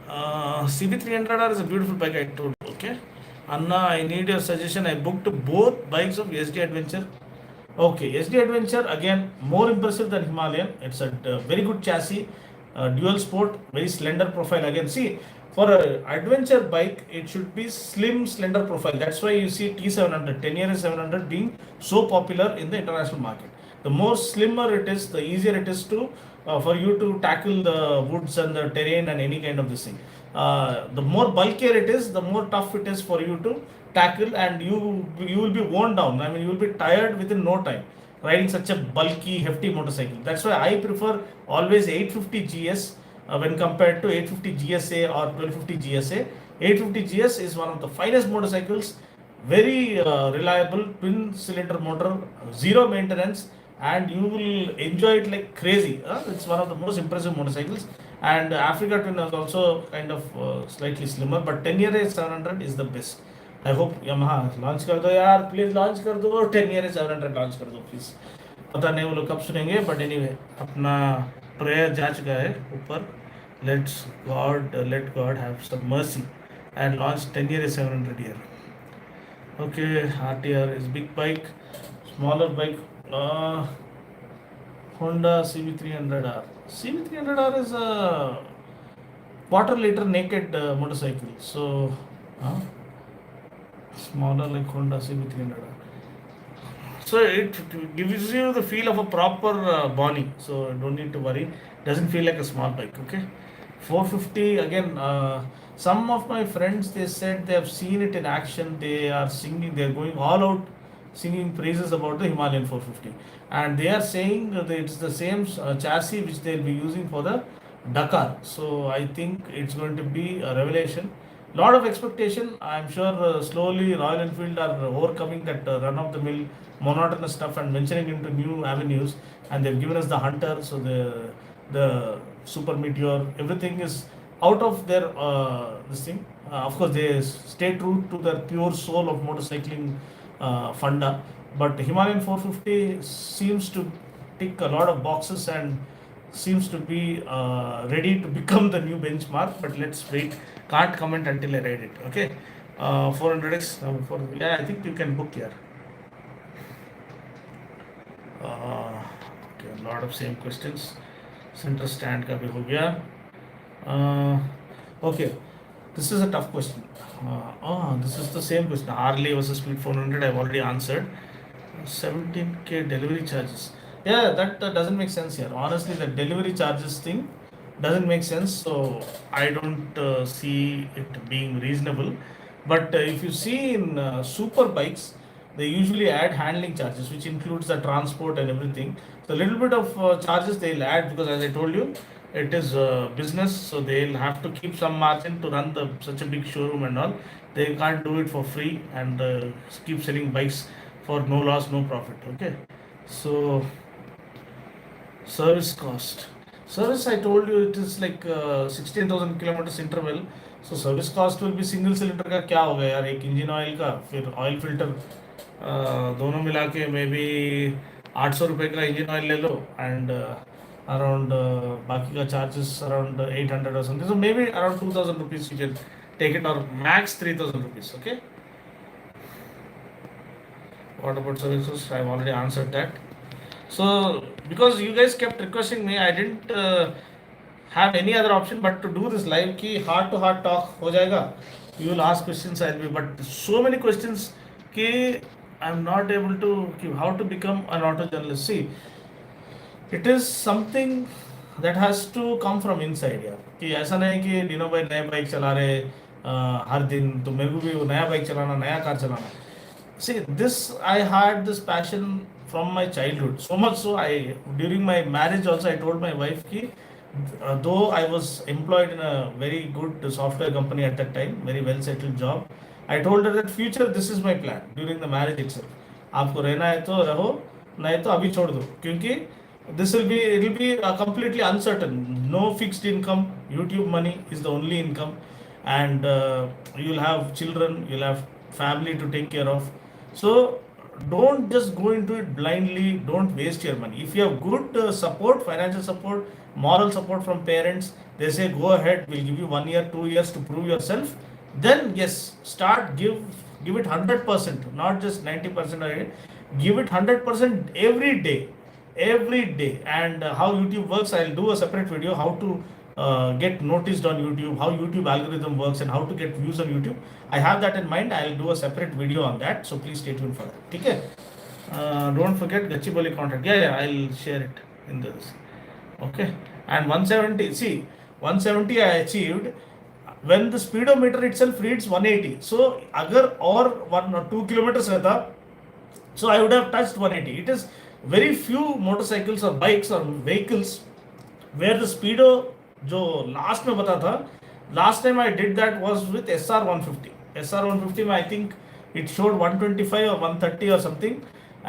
CB300R is a beautiful bike, I told you, okay? Anna, I need your suggestion. I booked both bikes of SD Adventure. Okay, SD Adventure again more impressive than Himalayan. It's a very good chassis, dual sport, very slender profile. Again, see, for a adventure bike, it should be slim, slender profile. That's why you see T700, 10 year 700 being so popular in the international market. The more slimmer it is, the easier it is to for you to tackle the woods and the terrain and any kind of this thing. The more bulkier it is, the more tough it is for you to tackle, and you will be worn down. I mean, you will be tired within no time riding such a bulky, hefty motorcycle. That's why I prefer always 850 GS when compared to 850 GSA or 1250 GSA. 850 GS is one of the finest motorcycles, very reliable twin cylinder motor, zero maintenance, and you will enjoy it like crazy. It's one of the most impressive motorcycles. And Africa Twin is also kind of slightly slimmer, but 10 year 700 is the best. I hope Yamaha launch कर दो यार, please launch कर दो, 10 year 700 launch कर दो please. पता नहीं वो लोग कब सुनेंगे, बट एनीवे अपना प्रेयर जा चुका है ऊपर. Let God have some mercy and launch 10 year 700 here. Okay, RTR is big bike, smaller bike. Honda CB300R. CB300R is a quarter liter naked motorcycle. So, smaller like Honda CB300R. So it gives you the feel of a proper Bonnie. So don't need to worry. Doesn't feel like a small bike. Okay. 450 again. Some of my friends, they said they have seen it in action. They are singing. They are going all out singing praises about the Himalayan 450, and they are saying that it's the same chassis which they'll be using for the Dakar. So I think it's going to be a revelation. Lot of expectation. I'm sure slowly Royal Enfield are overcoming that run of the mill monotonous stuff and venturing into new avenues. And they've given us the Hunter, so the Super Meteor, everything is out of their this thing. Of course, they stay true to their pure soul of motorcycling funda. But Himalayan 450 seems to tick a lot of boxes and seems to be ready to become the new benchmark. But let's wait. Can't comment until I read it. Okay. 400x. Yeah, I think you can book here. Okay, a lot of same questions. Center stand का भी हो गया. Okay, this is a tough question. This is the same question. Harley versus Speed 400. I've already answered. 17K delivery charges. Yeah, that doesn't make sense here. Honestly, the delivery charges thing doesn't make sense. So I don't see it being reasonable. But if you see in super bikes, they usually add handling charges, which includes the transport and everything. So a little bit of charges they'll add, because as I told you, it is business, so they'll have to keep some margin to run the such a big showroom and all. They can't do it for free and keep selling bikes for no loss, no profit. Okay, so service cost. Service, I told you, it is like 16,000 kilometers interval. So service cost will be single cylinder का क्या होगा यार, एक engine oil का, फिर oil filter, दोनों मिला के मे बी 800 रुपये का इंजन ऑयल ले लो, एंड अराउंड बाकी का charges around 800 or something. So maybe around 2,000 rupees you can take it, or max 3,000 rupees. Okay. What about services? I've already answered that. So because you guys kept requesting me, I didn't have any other option but to do this live ki heart to heart talk ho jayega. You will ask questions, I'll be, but so many questions ki I'm not able to give how to become an auto journalist. See, it is something that has to come from inside यार, कि ऐसा नहीं कि डिनो भाई नए bike चला रहे हर दिन, तो मेरे को भी वो नया बाइक चलाना, नया कार चलाना. See, this I had this passion from my childhood. So much so, during my marriage also, I told my wife कि though I was employed in a very good software company at that time, very well settled job, I told her that future this is my plan during the marriage itself. आपको रहना है तो रहो, नहीं तो अभी छोड़ दो, क्योंकि this will be, it will be completely uncertain, no fixed income. YouTube money is the only income, and you'll have children, you'll have family to take care of. So don't just go into it blindly, don't waste your money. If you have good support, financial support, moral support from parents, they say go ahead, we'll give you 1 year, 2 years to prove yourself, then yes, start, give it 100%, not just 90% or it, give it 100% every day. And how YouTube works, I'll do a separate video, how to get noticed on YouTube, how YouTube algorithm works, and how to get views on YouTube. I have that in mind. I'll do a separate video on that, so please stay tuned for that. Okay. Don't forget Gachibowli contract. Yeah, I'll share it in this. Okay. And 170, see, 170 I achieved when the speedometer itself reads 180. So agar or 1 or 2 kilometers rehta, so I would have touched 180. It is very few motorcycles or bikes or vehicles where the speedo जो last में बता था, last time I did that was with SR 150. SR 150 में I think it showed 125 or 130 or something,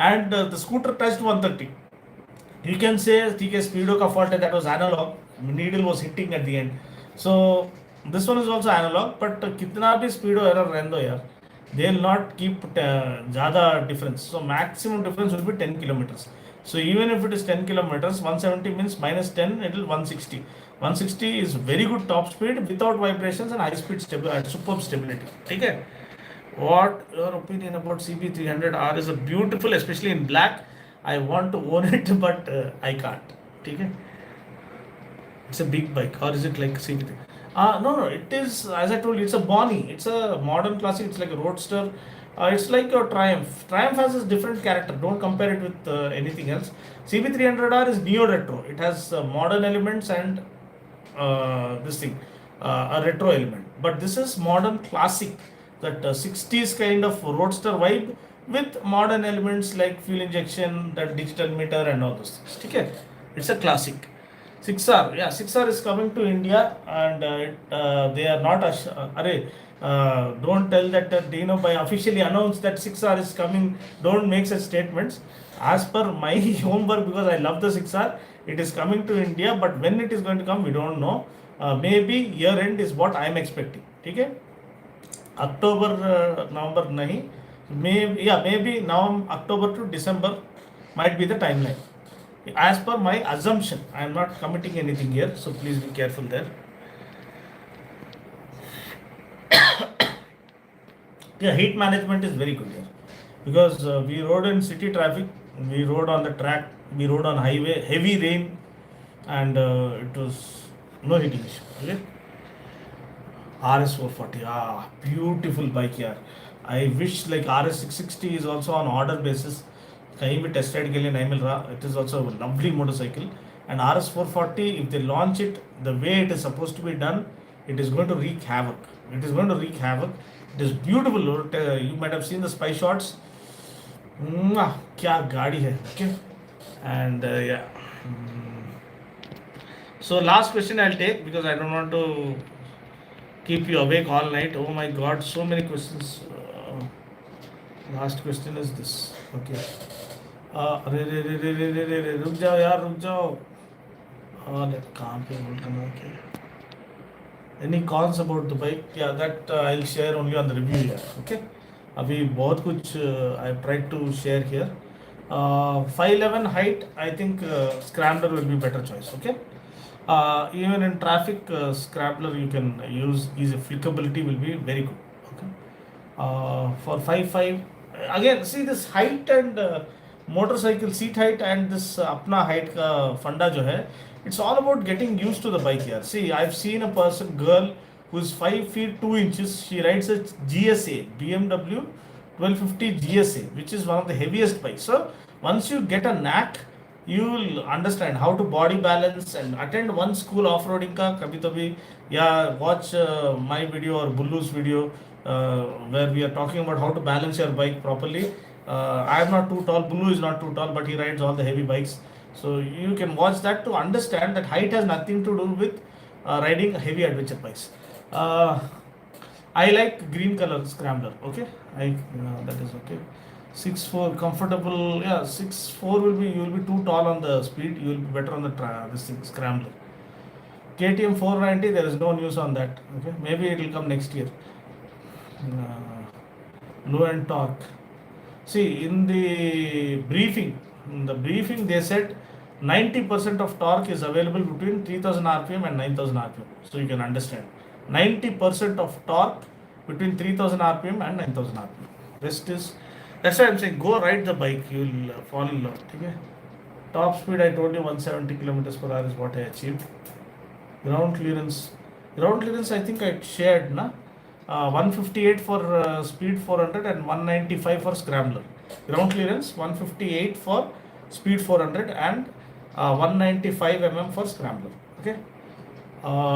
and the scooter touched 130. You can say ठीक है speedo का fault है, that was analog, needle was hitting at the end. So this one is also analog, but कितना भी speedo error रहने दो यार, they will not keep ज़्यादा difference. So maximum difference will be 10 kilometers. So even if it is 10 kilometers, 170 means minus 10, it will 160. 160 is very good top speed without vibrations and high speed superb stability. Okay. What your opinion about CB300R? Is a beautiful, especially in black. I want to own it, but I can't. Okay. It's a big bike, or is it like CB3? No, it is, as I told you, it's a Bonnie. It's a modern classic. It's like a roadster. It's like your Triumph. Triumph has a different character. Don't compare it with anything else. CB300R is neo-retro. It has modern elements and this thing, a retro element. But this is modern classic, that 60s kind of roadster vibe with modern elements like fuel injection, that digital meter and all those things. Okay? It's a classic. 6R, yeah, 6R is coming to India, and they are not don't tell that Dino by officially announced that 6R is coming. Don't make such statements. As per my homework, because I love the 6R, it is coming to India, but when it is going to come, we don't know. Maybe year end is what I am expecting. Okay? October, November, nahi. Maybe now October to December might be the timeline. As per my assumption, I am not committing anything here, so please be careful there. Yeah, heat management is very good here, because we rode in city traffic, we rode on the track, we rode on highway, heavy rain, and it was no heating issue. Okay? RS440, beautiful bike here. I wish like RS660 is also on order basis. कहीं भी test ride के लिए नहीं मिल रहा. It is also a lovely motorcycle. And RS440, if they launch it the way it is supposed to be done, it is going to wreak havoc. It is going to wreak havoc. It is beautiful. You might have seen the spy shots. क्या गाड़ी है. Okay. And yeah. So last question I'll take because I don't want to keep you awake all night. Oh my God, so many questions. Last question is this. Okay. अरे रे रे रे रे रे रे रे रुक जाओ यार रुक जाओ. कहाँ पे होल्ड करना है? Any cons about the bike? Yeah, that I'll share only on the review here. Okay. अभी बहुत कुछ I've tried to share here. 5'11" height, I think Scrambler will be better choice. Okay. Even in traffic, Scrambler you can use. Easy flickability will be very good. Okay. For 5'5", again see this height and motorcycle seat height and this अपना height का फंडा जो है, it's all about getting used to the bike here. See, I've seen a girl who's 5 feet 2 inches. She rides a GSA, BMW 1250 GSA, which is one of the heaviest bikes. So once you get a knack, you will understand how to body balance and attend one school off-roading का कभी तभी, या watch my video or Bullu's video where we are talking about how to balance your bike properly. I am not too tall, Bullu is not too tall, but he rides all the heavy bikes. So you can watch that to understand that height has nothing to do with riding heavy adventure bikes. I like green color Scrambler. Okay, that is okay. 6'4" comfortable. Yeah, 6'4" will be, you will be too tall on the speed. You will be better on the this thing, Scrambler. KTM 490, there is no news on that. Okay, maybe it will come next year. Low end torque. See, in the briefing they said 90% of torque is available between 3000 rpm and 9000 rpm. So you can understand 90% of torque between 3000 rpm and 9000 rpm. Rest is, that's why I'm saying go ride the bike, you will fall in love. Okay? Top speed I told you 170 kilometers per hour is what I achieved. Ground clearance I think I shared, na. 158 for speed 400 and 195 for Scrambler. Ground clearance 158 for speed 400 and 195 mm for Scrambler. Okay.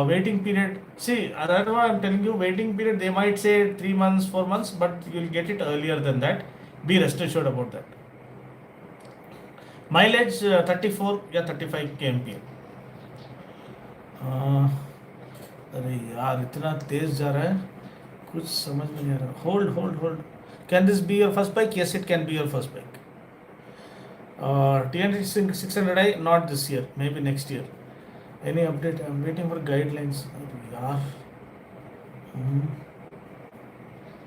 Waiting period. See, that's why I'm telling you, waiting period, they might say 3 months, 4 months, but you'll get it earlier than that. Be rest assured about that. Mileage 34 या 35 kmph. अरे यार इतना तेज जा रहा है, कुछ समझ में नहीं आ रहा. Hold. Can this be your first bike? Yes, it can be your first bike. TNT 600i, not this year, maybe next year. Any update? I'm waiting for guidelines. यार.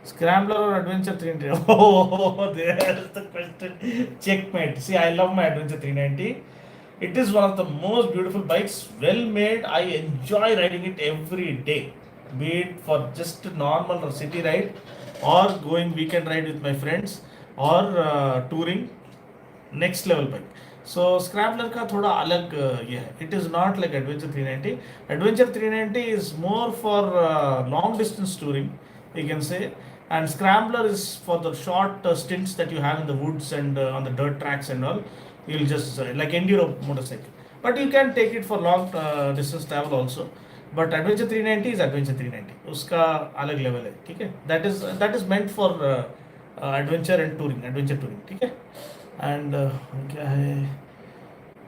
Scrambler or Adventure 390? Oh, there's the question. Checkmate. See, I love my Adventure 390. It is one of the most beautiful bikes, well made. I enjoy riding it every day, be it for just a normal city ride or going weekend ride with my friends or touring. Next level bike. So Scrambler का थोड़ा अलग ये है. It is not like Adventure 390. Adventure 390 is more for long distance touring, you can say, and Scrambler is for the short stints that you have in the woods and on the dirt tracks and all. You'll just like enduro motorcycle, but you can take it for long distance travel also. But Adventure 390 is Adventure 390. उसका अलग level है, ठीक है? That is meant for adventure and touring, adventure touring, ठीक है? And क्या है?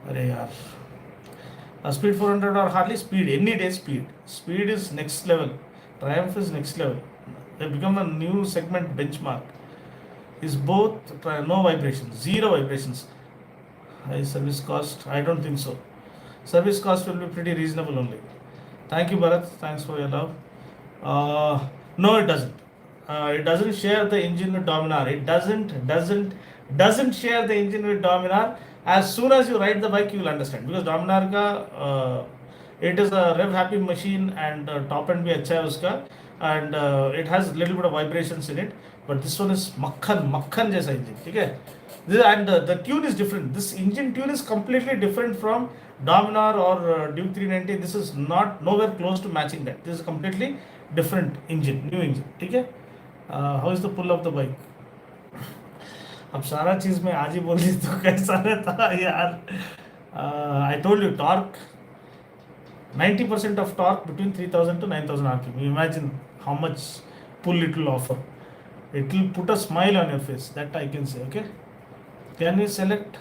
अरे यार, speed 400 or Harley speed, any day speed is next level. Triumph is next level. They become a new segment benchmark. Is both no vibrations, zero vibrations. High service cost? I don't think so. Service cost will be pretty reasonable only. Thank you, Bharat. Thanks for your love. No, it doesn't. It doesn't share the engine with Dominar. It doesn't share the engine with Dominar. As soon as you ride the bike, you will understand. Because Dominar ka, it is a rev happy machine and top end bhi अच्छा है उसका, and it has little bit of vibrations in it. But this one is makhan जैसा engine, ठीक है? And the tune is different. This engine tune is completely different from Dominar or Duke 390. This is not nowhere close to matching that. This is completely different engine, new engine. ठीक है? How is the pull of the bike? अब सारा चीज़ मैं आज ही बोल दी तो कैसा रहता यार? I told you torque. 90% of torque between 3000 to 9000 rpm. Imagine how much pull it will offer. It will put a smile on your face. That I can say. Okay. Can we select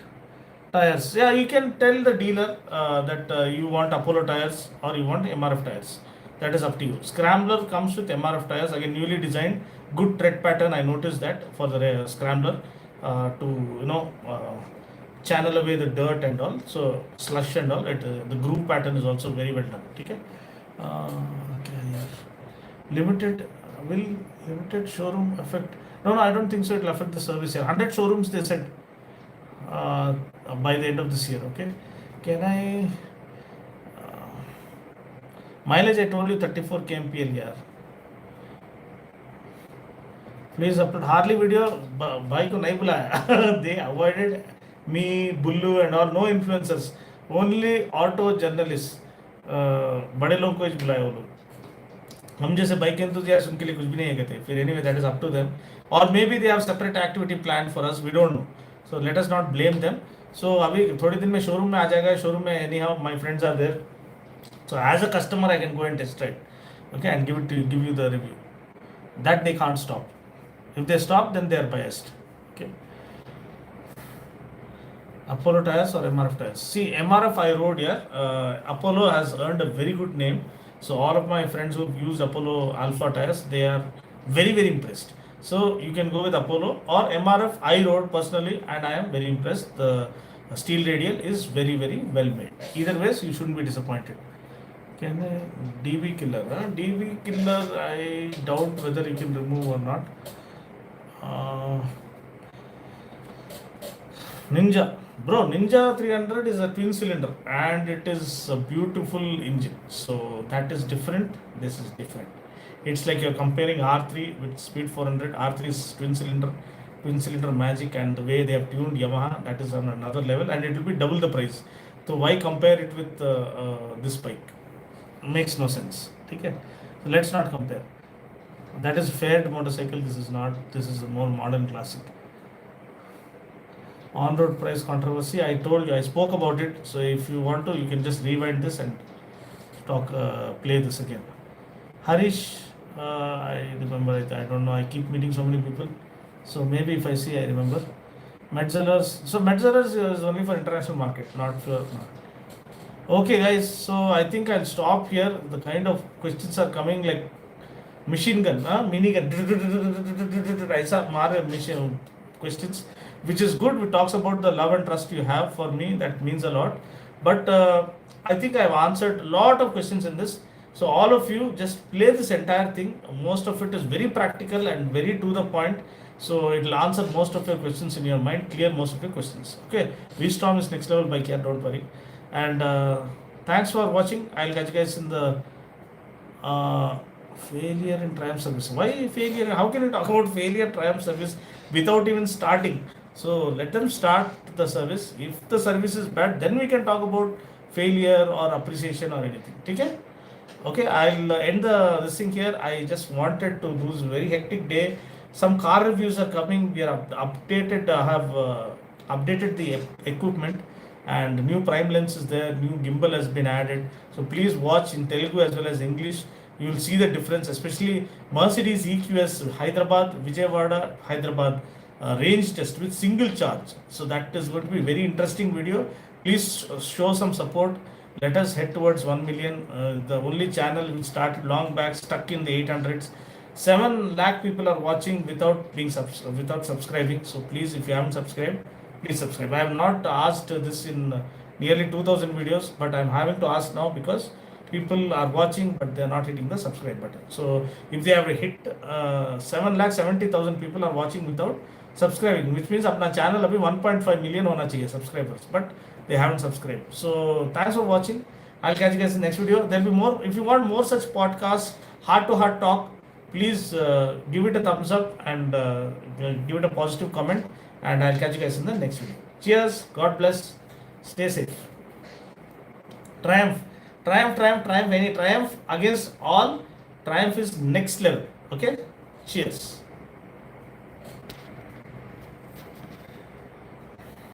tires? Yeah, you can tell the dealer that you want Apollo tires or you want MRF tires. That is up to you. Scrambler comes with MRF tires, again newly designed, good tread pattern. I noticed that for the Scrambler to channel away the dirt and all. So slush and all. The groove pattern is also very well done. Okay. Okay. Yeah. Will limited showroom affect? No, I don't think so. It will affect the service here. 100 showrooms they said uh, by the end of this year. Okay. Can I mileage? I told you 34 kmpl. Yeah. Please upload Harley video. Bike को नहीं बुलाया. They avoided me, Bullu and all. No influencers. Only auto journalists. बड़े लोग को ही बुलाया वो लोग. हम जैसे बाइक एंथुसियास्ट उनके लिए कुछ भी नहीं है कहते. फिर anyway that is up to them. Or maybe they have separate activity planned for us. We don't know. So let us not blame them. So अभी थोड़े दिन में शोरूम में आ जाएगा. शोरूम में anyhow my friends are there. So as a customer I can go and test ride. Okay, and give you the review. That they can't stop. If they stop, then they are biased. Okay. Apollo tires or MRF tires? See, MRF I rode here. Apollo has earned a very good name. So all of my friends who've used Apollo Alpha tires, they are very, very impressed. So you can go with Apollo or MRF. I rode personally and I am very impressed. The steel radial is very, very well made. Either ways, you shouldn't be disappointed. Can I DB killer? DB killer, I doubt whether you can remove or not. Ninja, bro, Ninja 300 is a twin cylinder and it is a beautiful engine. So that is different. This is different. It's like you're comparing R3 with Speed 400. R3 is twin cylinder magic, and the way they have tuned Yamaha, that is on another level, and it will be double the price. So why compare it with this bike? Makes no sense. Okay, so let's not compare. That is fared motorcycle. This is not. This is a more modern classic. On-road price controversy. I told you. I spoke about it. So if you want to, you can just rewind this and talk. Play this again. Harish. I remember it. I don't know. I keep meeting so many people. So maybe if I see, I remember. Metzellers. So Metzellers is only for international market, not for. Okay, guys. So I think I'll stop here. The kind of questions are coming like machine gun, mini gun, ऐसा मारे machine questions, which is good. It talks about the love and trust you have for me. That means a lot. But I think I've answered a lot of questions in this. So all of you just play this entire thing. Most of it is very practical and very to the point. So it will answer most of your questions in your mind, clear most of your questions. Okay, V-Storm is next level bike here, don't worry. And thanks for watching. I'll catch you guys in the failure in Triumph service. Why failure? How can you talk about failure Triumph service without even starting? So let them start the service. If the service is bad, then we can talk about failure or appreciation or anything. Okay? Okay, I'll end this thing here. I just wanted to do this very hectic day. Some car reviews are coming. We are updated. Have updated the equipment, and new prime lens is there. New gimbal has been added. So please watch in Telugu as well as English. You will see the difference, especially Mercedes EQS Hyderabad, Vijayawada, Hyderabad range test with single charge. So that is going to be a very interesting video. Please show some support. Let us head towards 1 million. The only channel which started long back, stuck in the 800s. 7 lakh people are watching without being without subscribing. So please, if you haven't subscribed, please subscribe. I have not asked this in nearly 2000 videos, but I am having to ask now because people are watching but they are not hitting the subscribe button. So if they have hit 7,70,000 people are watching without subscribing, which means अपना channel अभी 1.5 million होना चाहिए subscribers, but they haven't subscribed. So thanks for watching. I'll catch you guys in the next video. There'll be more. If you want more such podcasts, heart to heart talk, please give it a thumbs up and give it a positive comment, and I'll catch you guys in the next video. Cheers. God bless. Stay safe. Triumph. Any triumph against all. Triumph is next level. Okay. Cheers.